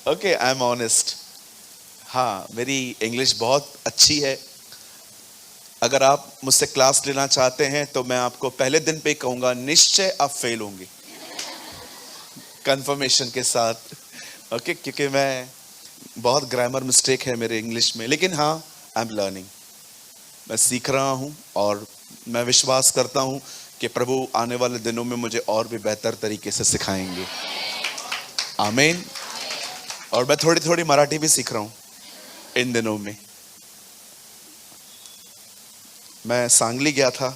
Okay, I am honest. हाँ, मेरी English बहुत अच्छी है। अगर आप मुझसे क्लास लेना चाहते हैं तो मैं आपको पहले दिन पे कहूंगा निश्चय आप फेल होंगे, कंफर्मेशन के साथ। ओके, क्योंकि मैं बहुत ग्रामर मिस्टेक है मेरे इंग्लिश में, लेकिन हाँ, आई एम लर्निंग, मैं सीख रहा हूँ और मैं विश्वास करता हूँ कि प्रभु आने वाले दिनों में मुझे और भी बेहतर तरीके से सिखाएंगे। आमीन। और मैं थोड़ी थोड़ी मराठी भी सीख रहा हूँ इन दिनों में। मैं सांगली गया था,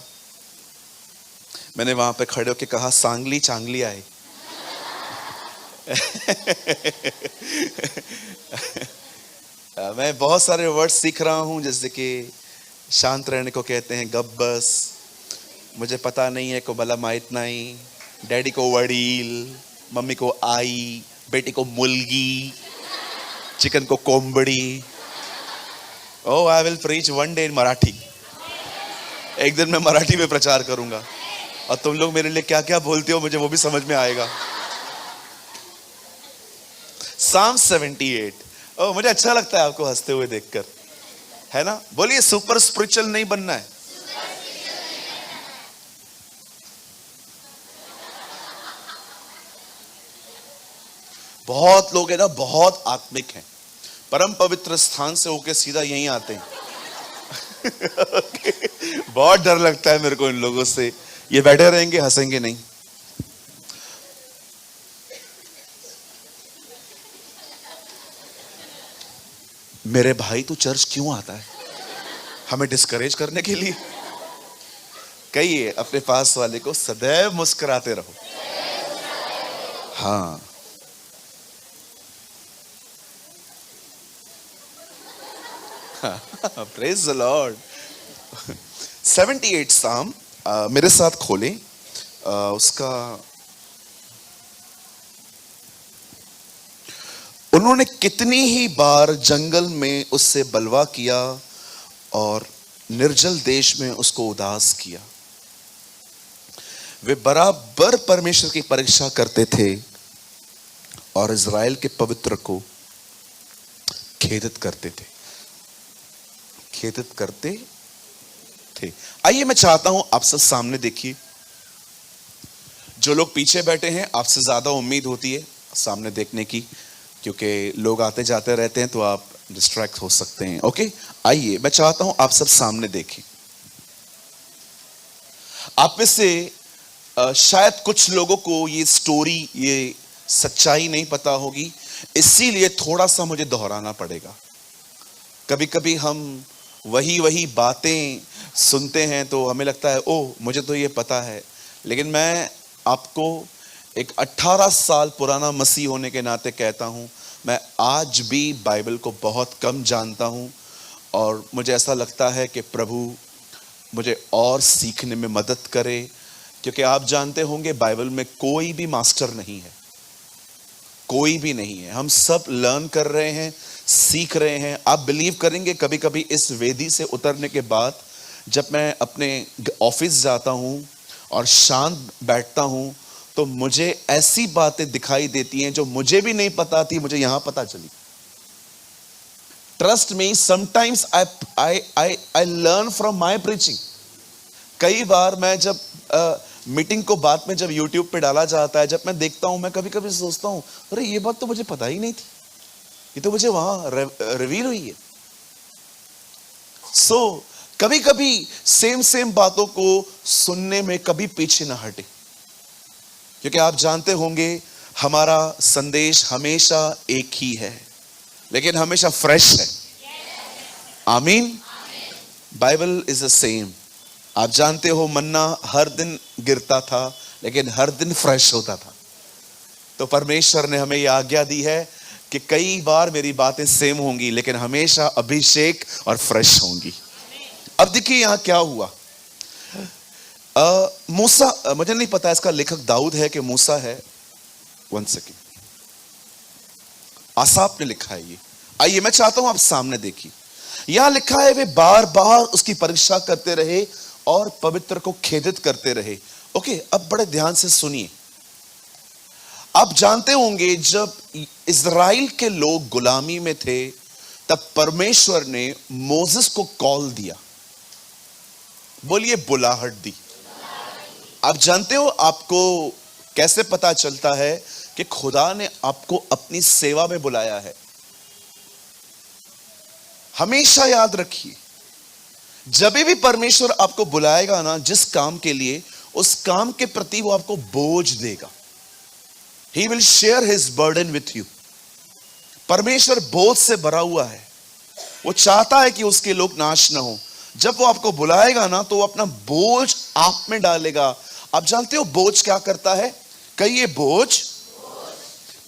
मैंने वहां पे खड़े होकर कहा सांगली चांगली आए। मैं बहुत सारे वर्ड्स सीख रहा हूं, जैसे कि शांत रहने को कहते हैं गब्बस, मुझे पता नहीं है को भला माहित नहीं, डैडी को वडील, मम्मी को आई, बेटी को मुलगी, चिकन को कोंबड़ी। Oh, I will preach one day in Marathi. एक दिन मैं मराठी में प्रचार करूंगा और तुम लोग मेरे लिए क्या क्या बोलते हो मुझे वो भी समझ में आएगा। Psalm 78। ओह, मुझे अच्छा लगता है आपको हंसते हुए देखकर, है ना? बोलिए, सुपर स्पिरिचुअल नहीं बनना है। बहुत लोग है ना, बहुत आत्मिक हैं, परम पवित्र स्थान से होके सीधा यहीं आते हैं। बहुत डर लगता है मेरे को इन लोगों से। ये बैठे रहेंगे, हंसेंगे नहीं। मेरे भाई तू चर्च क्यों आता है? हमें डिस्करेज करने के लिए? कहिए अपने पास वाले को, सदैव मुस्कुराते रहो। हाँ, प्रेज द लॉर्ड। 78 साम मेरे साथ खोलें। उसका उन्होंने कितनी ही बार जंगल में उससे बलवा किया और निर्जल देश में उसको उदास किया। वे बराबर परमेश्वर की परीक्षा करते थे और इज़राइल के पवित्र को खेदित करते थे, खेदित करते थे। आइए, मैं चाहता हूं आप सब सामने देखिए। जो लोग पीछे बैठे हैं, आपसे ज्यादा उम्मीद होती है सामने देखने की, क्योंकि लोग आते जाते रहते हैं तो आप डिस्ट्रैक्ट हो सकते हैं। ओके, आइए, मैं चाहता हूं आप सब सामने देखें। आप में से शायद कुछ लोगों को ये स्टोरी, ये सच्चाई नहीं पता होगी, इसीलिए थोड़ा सा मुझे दोहराना पड़ेगा। कभी कभी हम वही बातें सुनते हैं तो हमें लगता है ओह, मुझे तो ये पता है, लेकिन मैं आपको एक 18 साल पुराना मसीह होने के नाते कहता हूं, मैं आज भी बाइबल को बहुत कम जानता हूं और मुझे ऐसा लगता है कि प्रभु मुझे और सीखने में मदद करे, क्योंकि आप जानते होंगे बाइबल में कोई भी मास्टर नहीं है, कोई भी नहीं है। हम सब लर्न कर रहे हैं, सीख रहे हैं। आप बिलीव करेंगे, कभी कभी इस वेदी से उतरने के बाद जब मैं अपने ऑफिस जाता हूं और शांत बैठता हूं तो मुझे ऐसी बातें दिखाई देती हैं जो मुझे भी नहीं पता थी, मुझे यहां पता चली। Trust me, sometimes I learn from my preaching. कई बार मैं जब मीटिंग को बाद में जब यूट्यूब पे डाला जाता है, जब मैं देखता हूं, मैं कभी कभी सोचता हूं अरे ये बात तो मुझे पता ही नहीं थी, ये तो मुझे वहां रिवील हुई है। सो कभी कभी सेम बातों को सुनने में कभी पीछे ना हटे, क्योंकि आप जानते होंगे हमारा संदेश हमेशा एक ही है, लेकिन हमेशा फ्रेश है। आमीन। Bible is the same. आप जानते हो मन्ना हर दिन गिरता था, लेकिन हर दिन फ्रेश होता था। तो परमेश्वर ने हमें यह आज्ञा दी है कि कई बार मेरी बातें सेम होंगी, लेकिन हमेशा अभिषेक और फ्रेश होंगी। अब देखिए यहां क्या हुआ। मूसा, मुझे नहीं पता इसका लेखक दाऊद है कि मूसा है, 1 सेकेंड, आसाफ ने लिखा है ये। आइए, मैं चाहता हूं आप सामने देखिए। यहां लिखा है वे बार बार उसकी परीक्षा करते रहे और पवित्र को खेदित करते रहे। ओके, अब बड़े ध्यान से सुनिए। आप जानते होंगे जब इज़राइल के लोग गुलामी में थे तब परमेश्वर ने मोसेस को कॉल दिया। बोलिए बुलाहट दी। आप जानते हो आपको कैसे पता चलता है कि खुदा ने आपको अपनी सेवा में बुलाया है? हमेशा याद रखिए, जब भी परमेश्वर आपको बुलाएगा ना जिस काम के लिए, उस काम के प्रति वो आपको बोझ देगा। He will share his burden with you। परमेश्वर बोझ से भरा हुआ है, वो चाहता है कि उसके लोग नाश ना हो। जब वो आपको बुलाएगा ना तो वो अपना बोझ आप में डालेगा। आप जानते हो बोझ क्या करता है? कई ये बोझ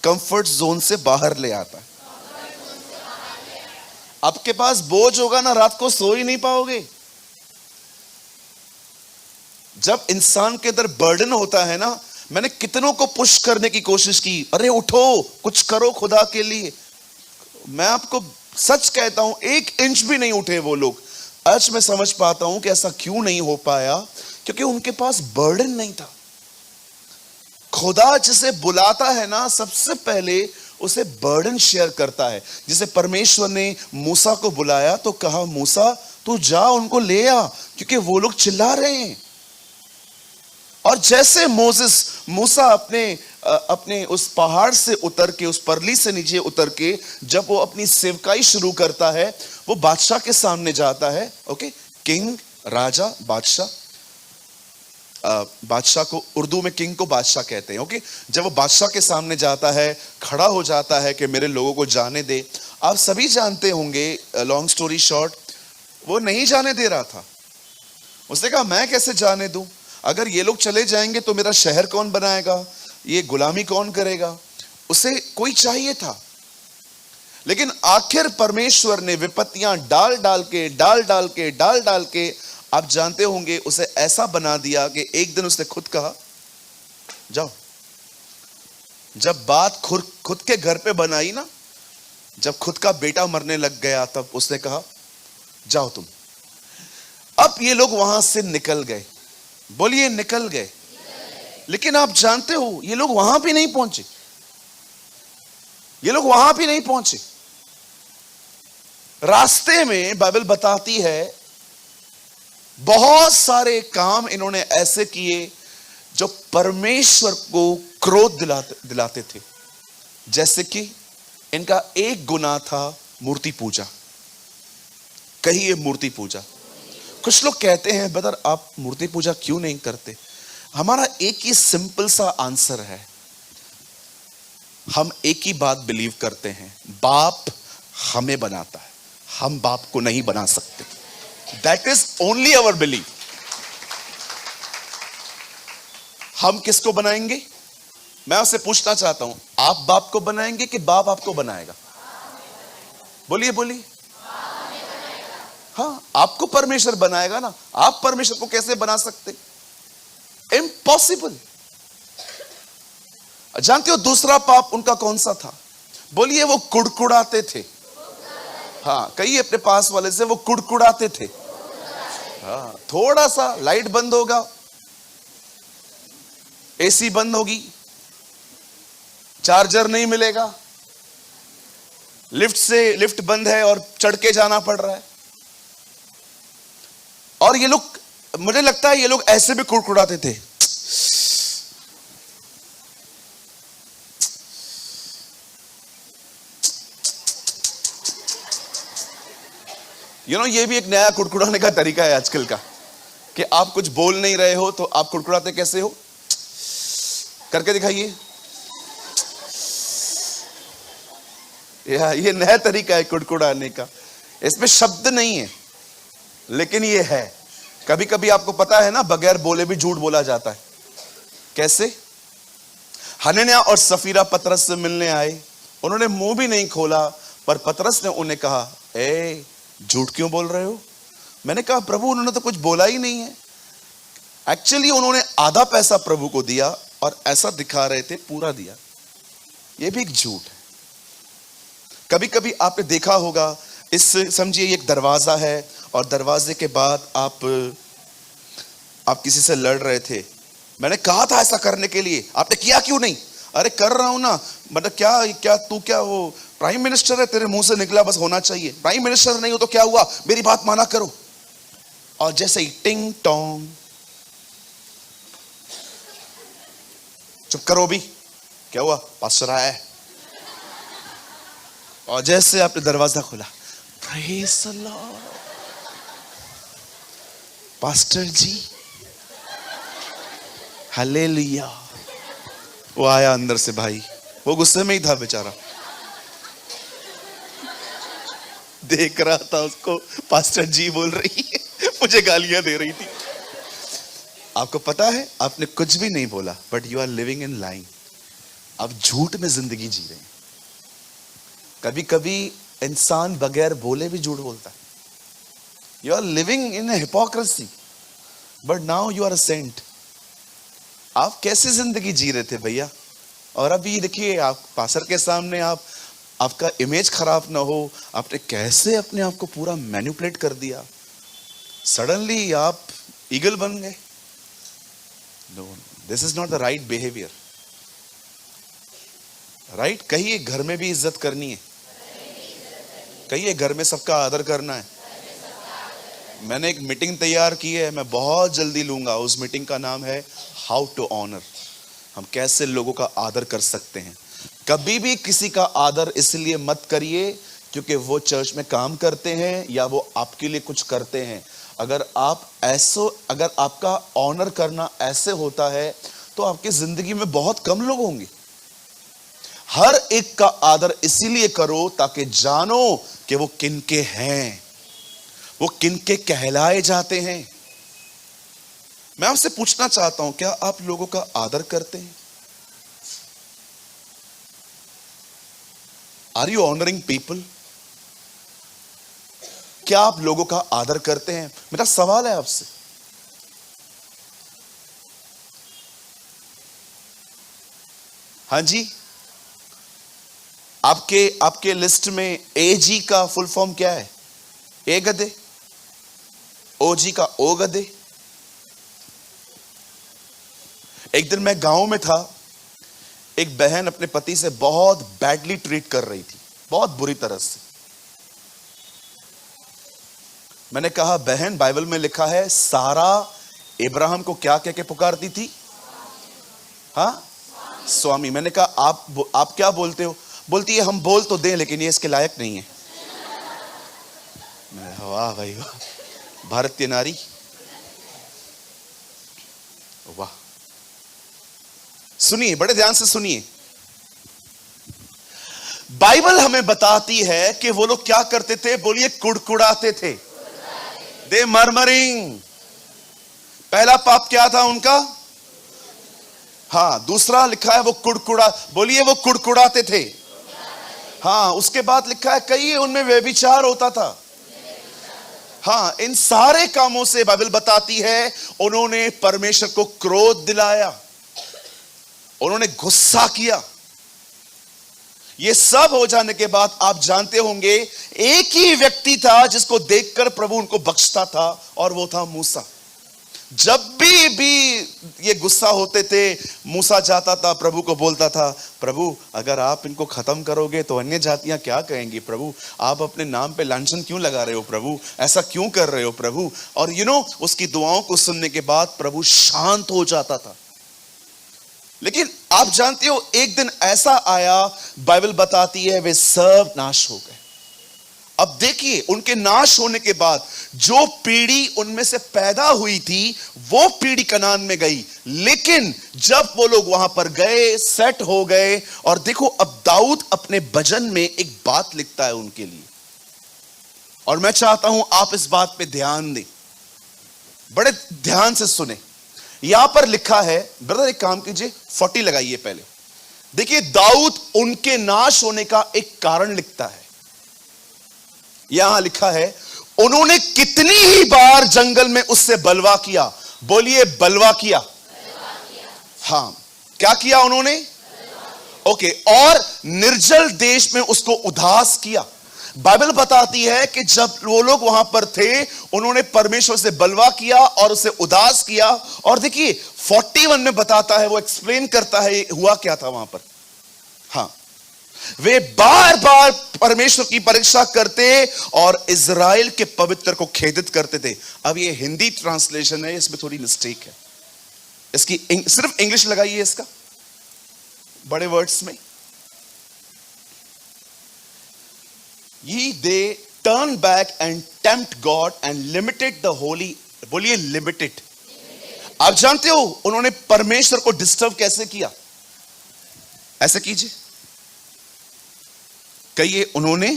कंफर्ट जोन से बाहर ले आता है। आपके पास बोझ होगा ना, रात को सो ही नहीं पाओगे। जब इंसान के अंदर बर्डन होता है ना, मैंने कितनों को पुश करने की कोशिश की, अरे उठो कुछ करो खुदा के लिए। मैं आपको सच कहता हूं, 1 इंच भी नहीं उठे वो लोग। आज मैं समझ पाता हूं कि ऐसा क्यों नहीं हो पाया, क्योंकि उनके पास बर्डन नहीं था। खुदा जिसे बुलाता है ना, सबसे पहले उसे बर्डन शेयर करता है। जिसे परमेश्वर ने मूसा को बुलाया तो कहा, मूसा तू जा उनको ले आ, क्योंकि वो लोग चिल्ला रहे हैं। और जैसे मूसा अपने उस पहाड़ से उतर के, उस परली से नीचे उतर के जब वो अपनी सेवकाई शुरू करता है, वो बादशाह के सामने जाता है। ओके, किंग, राजा, बादशाह। बादशाह को उर्दू में किंग को बादशाह कहते हैं। ओके, जब वो बादशाह के सामने जाता है, खड़ा हो जाता है कि मेरे लोगों को जाने दे। आप सभी जानते होंगे, लॉन्ग स्टोरी शॉर्ट, वो नहीं जाने दे रहा था। उसने कहा मैं कैसे जाने दूं? अगर ये लोग चले जाएंगे तो मेरा शहर कौन बनाएगा, ये गुलामी कौन करेगा? उसे कोई चाहिए था। लेकिन आखिर परमेश्वर ने विपत्तियां डाल डाल के आप जानते होंगे उसे ऐसा बना दिया कि एक दिन उसने खुद कहा जाओ। जब बात खुद के घर पे बनाई ना, जब खुद का बेटा मरने लग गया, तब उसने कहा जाओ तुम। अब ये लोग वहां से निकल गए। बोलिए निकल गए। लेकिन आप जानते हो ये लोग वहां भी नहीं पहुंचे। ये लोग वहां भी नहीं पहुंचे। रास्ते में बाइबल बताती है बहुत सारे काम इन्होंने ऐसे किए जो परमेश्वर को क्रोध दिलाते थे। जैसे कि इनका एक गुनाह था मूर्ति पूजा। कहिए मूर्ति पूजा। कुछ लोग कहते हैं ब्रदर आप मूर्ति पूजा क्यों नहीं करते? हमारा एक ही सिंपल सा आंसर है, हम एक ही बात बिलीव करते हैं, बाप हमें बनाता है, हम बाप को नहीं बना सकते। That is only our believe. हम किसको बनाएंगे? मैं उससे पूछना चाहता हूं, आप बाप को बनाएंगे कि बाप आपको बनाएगा? बोलिए बोलिए। हाँ, आपको परमेश्वर बनाएगा ना। आप परमेश्वर को कैसे बना सकते? इम्पॉसिबल। जानते हो दूसरा पाप उनका कौन सा था? बोलिए वो कुड़कुड़ाते थे। हाँ, कहिए अपने पास वाले से, वो कुड़कुड़ाते थे। हाँ, थोड़ा सा लाइट बंद होगा, एसी बंद होगी, चार्जर नहीं मिलेगा, लिफ्ट बंद है और चढ़ के जाना पड़ रहा है। और ये लोग, मुझे लगता है ये लोग ऐसे भी कुड़कुड़ाते थे। ये भी एक नया कुड़कुड़ाने का तरीका है आजकल का, कि आप कुछ बोल नहीं रहे हो तो आप कुड़कुड़ाते कैसे हो? करके दिखाइए। ये नया तरीका है कुड़कुड़ाने का। इसमें शब्द नहीं है लेकिन ये है। कभी कभी आपको पता है ना, बगैर बोले भी झूठ बोला जाता है। कैसे? हनन्याह और सफीरा पतरस से मिलने आए, उन्होंने मुंह भी नहीं खोला, पर पतरस ने उन्हें कहा, ए झूठ क्यों बोल रहे हो? मैंने कहा प्रभु उन्होंने तो कुछ बोला ही नहीं है। एक्चुअली उन्होंने आधा पैसा प्रभु को दिया और ऐसा दिखा रहे थे पूरा दिया। यह भी एक झूठ है। कभी कभी आपने देखा होगा, इस समझिए एक दरवाजा है और दरवाजे के बाद आप किसी से लड़ रहे थे। मैंने कहा था ऐसा करने के लिए, आपने किया क्यों नहीं? अरे कर रहा हूं ना, मतलब क्या क्या तू क्या वो प्राइम मिनिस्टर है, तेरे मुंह से निकला बस होना चाहिए। प्राइम मिनिस्टर नहीं हो तो क्या हुआ, मेरी बात माना करो। और जैसे ही टिंग टोंग, चुप करो भी, क्या हुआ, पास्टर आया है। और जैसे आपने दरवाजा खोला, praise the lord, pastor ji, hallelujah. वो आया अंदर से, भाई वो गुस्से में ही था बेचारा, देख रहा था उसको, पास्टर जी बोल रही है, मुझे गालियां दे रही थी। आपको पता है आपने कुछ भी नहीं बोला, but you are living in line. आप झूठ में जिंदगी जी रहे हैं। कभी कभी इंसान बगैर बोले भी झूठ बोलता है। You are living in hypocrisy, but now you are a saint. आप कैसे जिंदगी जी रहे थे भैया, और अभी देखिए आप पास्टर के सामने आपका इमेज खराब ना हो, आपने कैसे अपने आप को पूरा मैनिपुलेट कर दिया। सडनली आप ईगल बन गए। No, this is not the right behaviour. Right, कहिए घर में भी इज्जत करनी है, कहिए घर में सबका आदर करना है। मैंने एक मीटिंग तैयार की है, मैं बहुत जल्दी लूंगा। उस मीटिंग का नाम है हाउ टू ऑनर। हम कैसे लोगों का आदर कर सकते हैं। कभी भी किसी का आदर इसलिए मत करिए क्योंकि वो चर्च में काम करते हैं या वो आपके लिए कुछ करते हैं। अगर आपका ऑनर करना ऐसे होता है तो आपकी जिंदगी में बहुत कम लोग होंगे। हर एक का आदर इसीलिए करो ताकि जानो कि वो किनके हैं, वो किनके कहलाए जाते हैं। मैं आपसे पूछना चाहता हूं, क्या आप लोगों का आदर करते हैं? Are you honouring people? क्या आप लोगों का आदर करते हैं? मेरा सवाल है आपसे। हाँ जी, आपके लिस्ट में एजी का फुल फॉर्म क्या है? ए गधे। ओजी का ओ गधे। एक दिन मैं गांव में था, एक बहन अपने पति से बहुत बैडली ट्रीट कर रही थी, बहुत बुरी तरह से। मैंने कहा, बहन बाइबल में लिखा है सारा इब्राहिम को क्या कह के पुकारती थी? हाँ, स्वामी। मैंने कहा आप क्या बोलते हो? बोलती है हम बोल तो दें लेकिन ये इसके लायक नहीं है। वाह भाई वाह, भारतीय नारी, वाह। सुनिए, बड़े ध्यान से सुनिए। बाइबल हमें बताती है कि वो लोग क्या करते थे? बोलिए, कुड़कुड़ाते थे। दे मरमरिंग। पहला पाप क्या था उनका? हाँ, दूसरा लिखा है वो कुड़कुड़ा, बोलिए वो कुड़कुड़ाते थे। हाँ, उसके बाद लिखा है कई उनमें व्यभिचार होता था। हाँ, इन सारे कामों से बाइबल बताती है उन्होंने परमेश्वर को क्रोध दिलाया, उन्होंने गुस्सा किया। ये सब हो जाने के बाद आप जानते होंगे एक ही व्यक्ति था जिसको देखकर प्रभु उनको बख्शता था, और वो था मूसा। जब भी ये गुस्सा होते थे, मूसा जाता था प्रभु को बोलता था, प्रभु अगर आप इनको खत्म करोगे तो अन्य जातियां क्या कहेंगी? प्रभु आप अपने नाम पे लांछन क्यों लगा रहे हो? प्रभु ऐसा क्यों कर रहे हो प्रभु? और उसकी दुआओं को सुनने के बाद प्रभु शांत हो जाता था। लेकिन आप जानते हो एक दिन ऐसा आया, बाइबल बताती है वे सब नाश हो गए। अब देखिए, उनके नाश होने के बाद जो पीढ़ी उनमें से पैदा हुई थी वो पीढ़ी कनान में गई। लेकिन जब वो लोग वहां पर गए, सेट हो गए, और देखो अब दाऊद अपने भजन में एक बात लिखता है उनके लिए, और मैं चाहता हूं आप इस बात पे ध्यान दें, बड़े ध्यान से सुने। यहां पर लिखा है, ब्रदर एक काम कीजिए, 40 लगाइए पहले। देखिए, दाऊद उनके नाश होने का एक कारण लिखता है। यहां लिखा है, उन्होंने कितनी ही बार जंगल में उससे बलवा किया। बोलिए बलवा किया। हां, क्या किया उन्होंने? ओके, और निर्जल देश में उसको उदास किया। बाइबल बताती है कि जब वो लोग वहां पर थे, उन्होंने परमेश्वर से बलवा किया और उसे उदास किया। और देखिए 41 में बताता है, वो एक्सप्लेन करता है हुआ क्या था वहां पर। हाँ, वे बार बार परमेश्वर की परीक्षा करते और इज़राइल के पवित्र को खेदित करते थे। अब ये हिंदी ट्रांसलेशन है, इसमें थोड़ी मिस्टेक है। इसकी सिर्फ इंग्लिश लगाइए इसका बड़े वर्ड्स में। Ye they turn back and tempt God and limited the holy, बोलिए limited। आप जानते हो उन्होंने परमेश्वर को डिस्टर्ब कैसे किया? ऐसे कीजिए, कहिए उन्होंने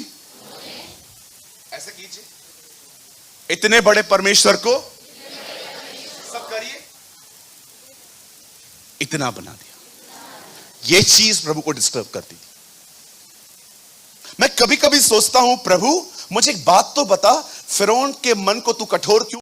ऐसे कीजिए, इतने बड़े परमेश्वर को सब करिए, इतना बना दिया। यह चीज प्रभु को डिस्टर्ब करती थी। मैं कभी कभी सोचता हूं, प्रभु मुझे एक बात तो बता, फिरौन के मन को तू कठोर क्यों